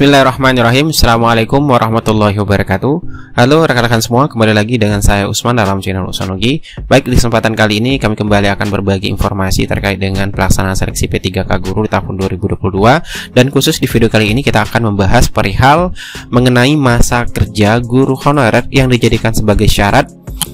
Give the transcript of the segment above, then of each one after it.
Bismillahirrahmanirrahim. Assalamualaikum warahmatullahi wabarakatuh. Halo rekan-rekan semua, kembali lagi dengan saya Usman dalam channel Usmanugi. Baik, di kesempatan kali ini kami kembali akan berbagi informasi terkait dengan pelaksanaan seleksi P3K Guru di tahun 2022. Dan khusus di video kali ini kita akan membahas perihal mengenai masa kerja guru honorer yang dijadikan sebagai syarat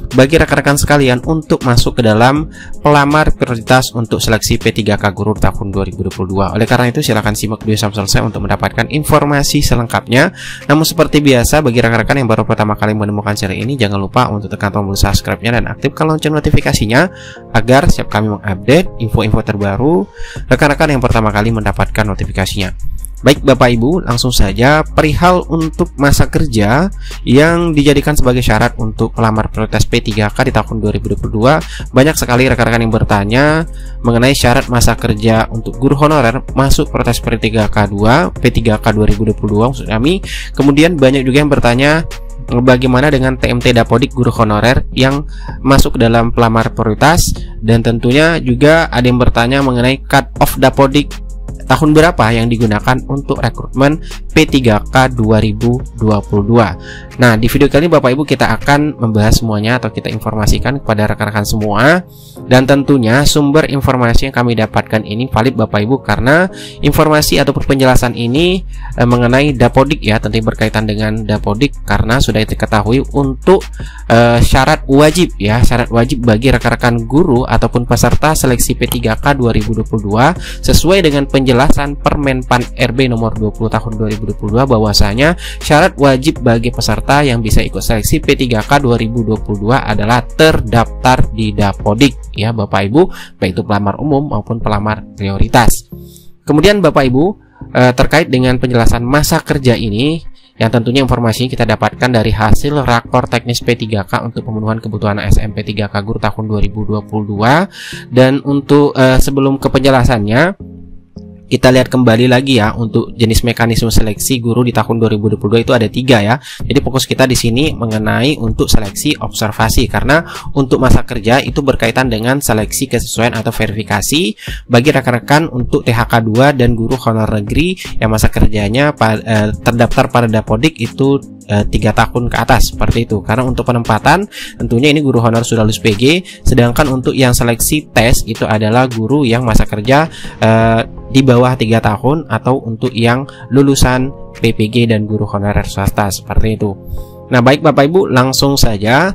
bagi rekan-rekan sekalian untuk masuk ke dalam pelamar prioritas untuk seleksi P3K Guru tahun 2022. Oleh karena itu silakan simak video sampai selesai untuk mendapatkan informasi selengkapnya. Namun seperti biasa, bagi rekan-rekan yang baru pertama kali menemukan channel ini, jangan lupa untuk tekan tombol subscribe-nya dan aktifkan lonceng notifikasinya agar setiap kami mengupdate info-info terbaru, rekan-rekan yang pertama kali mendapatkan notifikasinya. Baik Bapak Ibu, langsung saja perihal untuk masa kerja yang dijadikan sebagai syarat untuk pelamar prioritas P3K di tahun 2022. Banyak sekali rekan-rekan yang bertanya mengenai syarat masa kerja untuk guru honorer masuk prioritas P3K 2022 maksud kami. Kemudian banyak juga yang bertanya bagaimana dengan TMT Dapodik guru honorer yang masuk ke dalam pelamar prioritas, dan tentunya juga ada yang bertanya mengenai cut off Dapodik tahun berapa yang digunakan untuk rekrutmen P3K 2022. Nah, di video kali ini Bapak Ibu kita akan membahas semuanya atau kita informasikan kepada rekan-rekan semua, dan tentunya sumber informasi yang kami dapatkan ini valid Bapak Ibu, karena informasi ataupun penjelasan ini mengenai Dapodik ya, tentu berkaitan dengan Dapodik karena sudah diketahui untuk syarat wajib ya, syarat wajib bagi rekan-rekan guru ataupun peserta seleksi P3K 2022 sesuai dengan penjelasan Permenpan RB nomor 20 tahun 2022 bahwasanya syarat wajib bagi peserta yang bisa ikut seleksi P3K 2022 adalah terdaftar di Dapodik ya Bapak Ibu, baik itu pelamar umum maupun pelamar prioritas. Kemudian Bapak Ibu, terkait dengan penjelasan masa kerja ini, yang tentunya informasi kita dapatkan dari hasil rakor teknis P3K untuk pemenuhan kebutuhan ASN P3K Guru tahun 2022. Dan untuk sebelum ke penjelasannya, kita lihat kembali lagi ya untuk jenis mekanisme seleksi guru di tahun 2022 itu ada 3 ya. Jadi fokus kita di sini mengenai untuk seleksi observasi, karena untuk masa kerja itu berkaitan dengan seleksi kesesuaian atau verifikasi bagi rekan-rekan untuk THK 2 dan guru honor negeri yang masa kerjanya terdaftar pada Dapodik itu 3 tahun ke atas seperti itu. Karena untuk penempatan tentunya ini guru honor sudah lulus PG, sedangkan untuk yang seleksi tes itu adalah guru yang masa kerja di bawah 3 tahun atau untuk yang lulusan PPG dan guru honorer swasta seperti itu. Nah baik Bapak Ibu, langsung saja,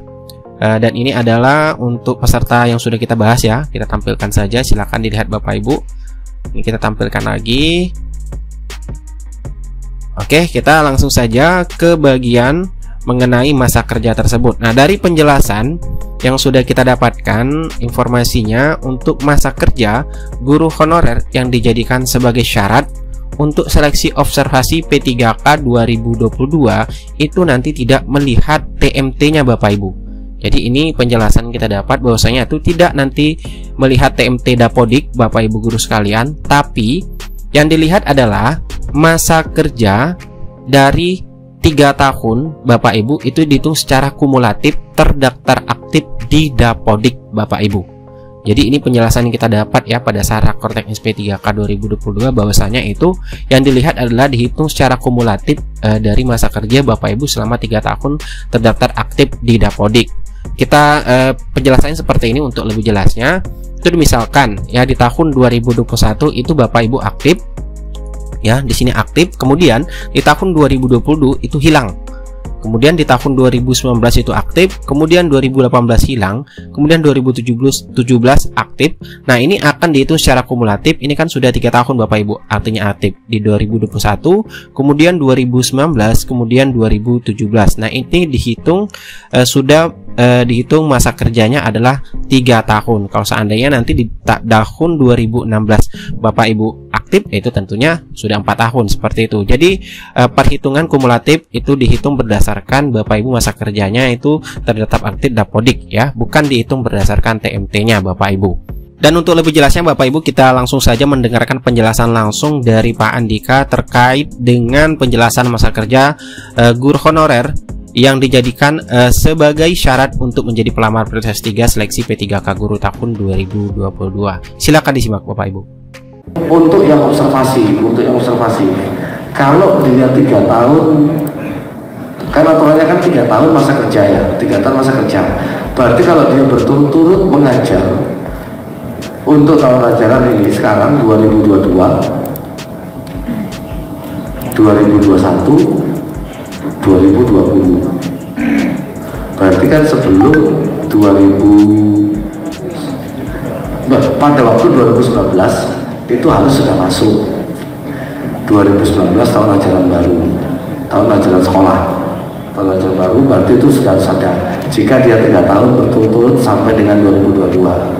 dan ini adalah untuk peserta yang sudah kita bahas ya, kita tampilkan saja, silakan dilihat Bapak Ibu. Ini kita tampilkan lagi. Oke, kita langsung saja ke bagian mengenai masa kerja tersebut. Nah, dari penjelasan yang sudah kita dapatkan informasinya, untuk masa kerja guru honorer yang dijadikan sebagai syarat untuk seleksi observasi P3K 2022 itu nanti tidak melihat TMT-nya Bapak Ibu. Jadi ini penjelasan kita dapat bahwasanya itu tidak nanti melihat TMT Dapodik Bapak Ibu guru sekalian, tapi yang dilihat adalah masa kerja dari 3 tahun Bapak Ibu itu dihitung secara kumulatif terdaftar aktif di Dapodik Bapak Ibu. Jadi ini penjelasan yang kita dapat ya pada saat rakor teknis P3K 2022 bahwasanya itu yang dilihat adalah dihitung secara kumulatif dari masa kerja Bapak Ibu selama 3 tahun terdaftar aktif di Dapodik. Kita penjelasannya seperti ini untuk lebih jelasnya. Itu misalkan ya di tahun 2021 itu Bapak Ibu aktif ya, di sini aktif, kemudian di tahun 2020 itu hilang, kemudian di tahun 2019 itu aktif, kemudian 2018 hilang, kemudian 2017 aktif. Nah ini akan dihitung secara kumulatif. Ini kan sudah 3 tahun Bapak Ibu artinya aktif di 2021, kemudian 2019, kemudian 2017. Nah ini dihitung dihitung masa kerjanya adalah 3 tahun. Kalau seandainya nanti di tahun 2016 Bapak Ibu aktif, itu tentunya sudah 4 tahun seperti itu. Jadi perhitungan kumulatif itu dihitung berdasarkan Bapak Ibu masa kerjanya itu tertetap aktif Dapodik ya, bukan dihitung berdasarkan TMT-nya Bapak Ibu. Dan untuk lebih jelasnya Bapak Ibu, kita langsung saja mendengarkan penjelasan langsung dari Pak Andika terkait dengan penjelasan masa kerja guru honorer yang dijadikan sebagai syarat untuk menjadi pelamar prioritas 3 seleksi P3K Guru tahun 2022. Silakan disimak Bapak Ibu. Untuk yang observasi, Kalau dia 3 tahun, kan aturannya kan 3 tahun masa kerja ya, 3 tahun masa kerja. Berarti kalau dia berturut-turut mengajar untuk tahun ajaran ini sekarang 2022, 2021, 2020. Berarti kan sebelum 2000, pada waktu 2019 itu harus sudah masuk 2019 tahun ajaran baru, tahun ajaran sekolah, tahun ajaran baru. Berarti itu sudah harus ada jika dia 3 tahun berturut-turut sampai dengan 2022.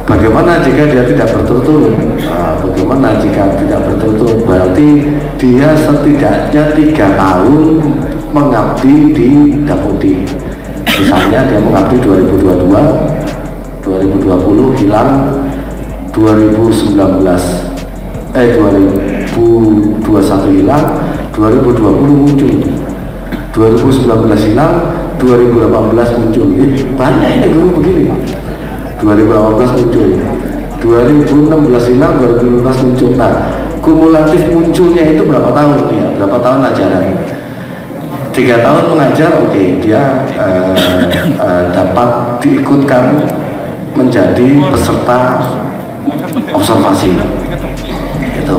Bagaimana jika dia tidak berturut-turut? Bagaimana jika tidak berturut-turut? Berarti dia setidaknya 3 tahun mengabdi di Dapodik. Misalnya dia mengabdi 2022, 2020 hilang, 2021 hilang, 2020 muncul, 2019 hilang, 2018 muncul. Banyak ini dulu begini. 2018 muncul, 2016 hilang, 2015 muncul. Nah, kumulatif munculnya itu berapa tahun ya? Berapa tahun ajaran? 3 tahun mengajar, oke, dia dapat diikutkan menjadi peserta observasi. Gitu.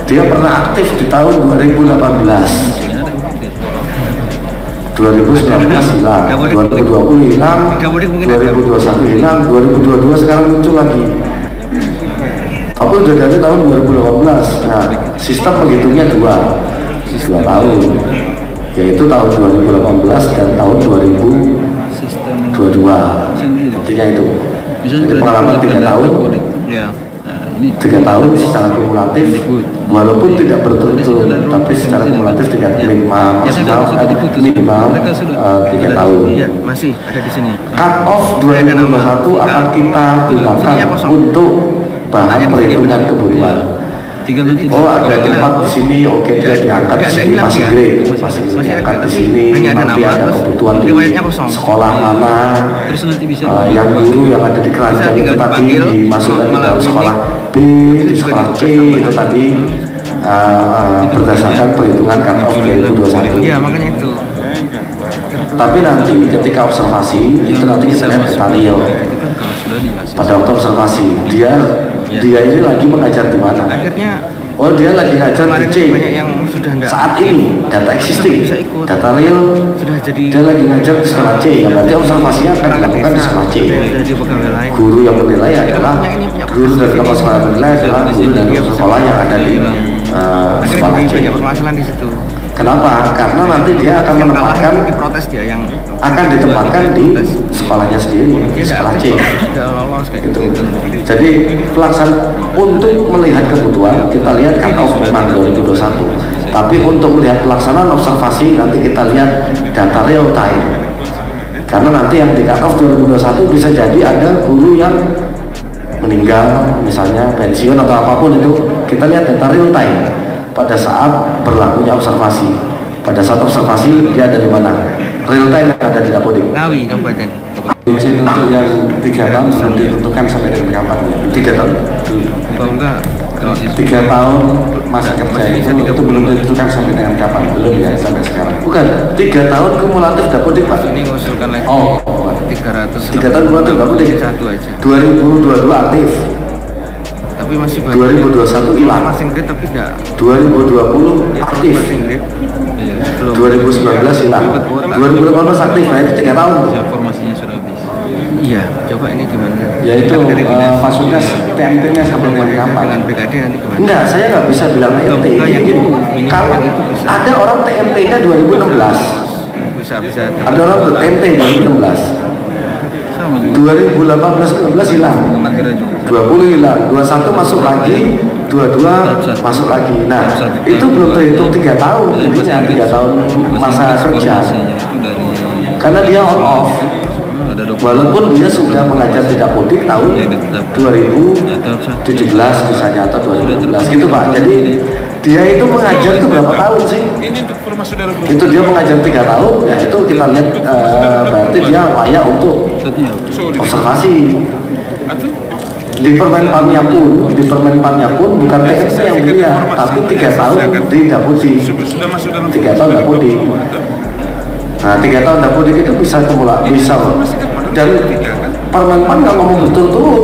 Dia pernah aktif di tahun 2018. 2019 hilang, 2020 hilang, 2021 hilang, 2022 sekarang muncul lagi. Aku udah dari tahun 2018. Nah, sistem menghitungnya 2 tahun, yaitu tahun 2018 dan tahun 2022. Artinya itu. Jadi pengalaman 3 tahun. 3 tahun secara kumulatif, walaupun tidak berturut-turut, tapi secara kumulatif minimal 3 tahun. Masih ada di sini. Cut off 2021 akan kita gunakan untuk bahan perhitungan kebutuhan. Oh, ada tempat di sini, oke, dia diangkat di sini, masih grade, masih diangkat di sini, nanti ada kebutuhan di sekolah mana, yang guru yang ada di keranjang itu tadi dimasukkan ke dalam sekolah B, di sekolah C itu tadi berdasarkan perhitungan cut off 2021. Iya, makanya itu. Tapi nanti ketika observasi itu nanti kita lihat detail. Pada waktu observasi dia ini lagi mengajar di mana? Akhirnya, oh, dia lagi ngajar di C. Saat ini data existing, data real sudah jadi. Dia lagi ngajar di sekolah C. Ya, berarti observasinya akan dilakukan di sekolah C. Guru yang menilai adalah guru dari sekolah menilai adalah guru dari sekolah yang ada di sekolah C. Permasalahan di situ. Kenapa? Karena nanti dia akan menempatkan, akan ditempatkan di sekolahnya sendiri, di sekolah C. Gitu. Jadi pelaksanaan untuk melihat kebutuhan kita lihat cut off memang 2021. Tapi untuk melihat pelaksanaan observasi nanti kita lihat data real time. Karena nanti yang di cut off 2021 bisa jadi ada guru yang meninggal, misalnya pensiun atau apapun itu, kita lihat data real time. Pada saat berlakunya observasi, pada saat observasi dia ada di mana, real time ada di Dapodik. Ngawi, Kabupaten. Izin untuk yang 3 tahun belum ditentukan sampai dengan kapan? 3 tahun. Kalau enggak, 3 tahun masa kerja itu belum ditentukan sampai dengan kapan? Belum ya sampai sekarang. Bukan, 3 tahun kumulatif Dapodik Pak. Ini ngusulkan lagi. Oh, 300. 3 tahun kumulatif Dapodik. 1 aja. 2022 aktif. Tapi masih 2021 hilang. Masih grade tapi enggak. 2020 aktif. 2019 hilang. 2018 aktif. Nah itu 3 tahun. Formasinya sudah habis. Iya, coba ini gimana? Yaitu fasilitas TMT-nya sampai dengan kapan? Dengan BKD nanti gimana? Enggak, saya nggak bisa bilang TMT. Kalau ada orang TMT-nya 2016. Bisa. Ada orang TMT 2016. 2018-19 hilang, 20 hilang, 21 masuk lagi, 22 masuk lagi. Nah, itu belum terhitung 3 tahun, intinya 3 tahun masa kerja. Karena dia on off. Walaupun dia sudah mengajar di Dapodik tahun 2017 misalnya atau 2016 gitu Pak. Jadi dia itu mengajar itu berapa tahun sih? Itu dia mengajar 3 tahun, ya itu kita lihat berarti dia layak untuk observasi. di Permenpannya pun bukan TSP yang mulia, tapi 3 tahun di Dapodi. 3 tahun Dapodi. Nah, 3 tahun Dapodi itu bisa bisa. Dan Permenpan nggak ngomong berturut-turut.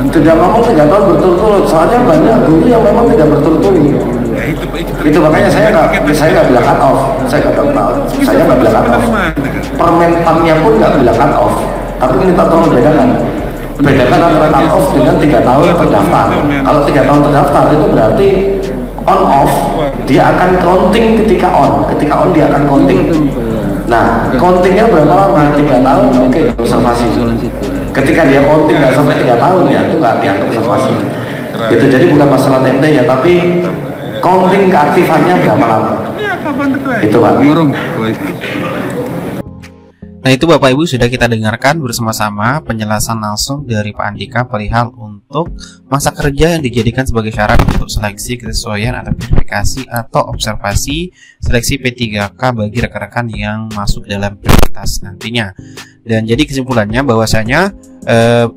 Tidak ngomong 3 tahun berturut-turut. Soalnya banyak guru yang memang tidak berturut-turut. Itu makanya saya nggak bilang cut off. Saya nggak bilang cut off. Permenpannya pun nggak bilang cut off. Tapi minta tolong bedakan antara cut off dengan 3 tahun terdaftar. Kalau 3 tahun terdaftar itu berarti on off, dia akan counting ketika on dia akan counting. Nah, countingnya berapa lama? 3 tahun, oke, observasi. Ketika dia counting nggak sampai 3 tahun ya itu nggak dianggap observasi. Itu jadi bukan masalah TMT ya, tapi counting keaktifannya berapa lama? Itu Pak. Nah, itu Bapak Ibu sudah kita dengarkan bersama-sama penjelasan langsung dari Pak Andika perihal untuk masa kerja yang dijadikan sebagai syarat untuk seleksi kesesuaian atau verifikasi atau observasi seleksi P3K bagi rekan-rekan yang masuk dalam prioritas nantinya. Dan jadi kesimpulannya bahwasanya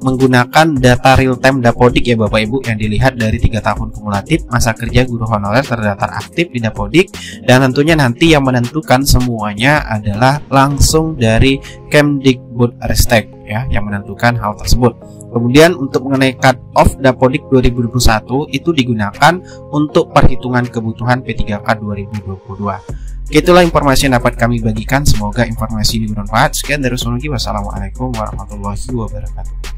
menggunakan data real time Dapodik ya Bapak Ibu, yang dilihat dari 3 tahun kumulatif masa kerja guru honorer terdaftar aktif di Dapodik, dan tentunya nanti yang menentukan semuanya adalah langsung dari Kemdikbudristek ya, yang menentukan hal tersebut. Kemudian untuk mengenai cut off Dapodik 2021 itu digunakan untuk perhitungan kebutuhan P3K 2022. Itulah informasi yang dapat kami bagikan. Semoga informasi ini bermanfaat. Sekian dari Usmanugi. Wassalamualaikum warahmatullahi wabarakatuh.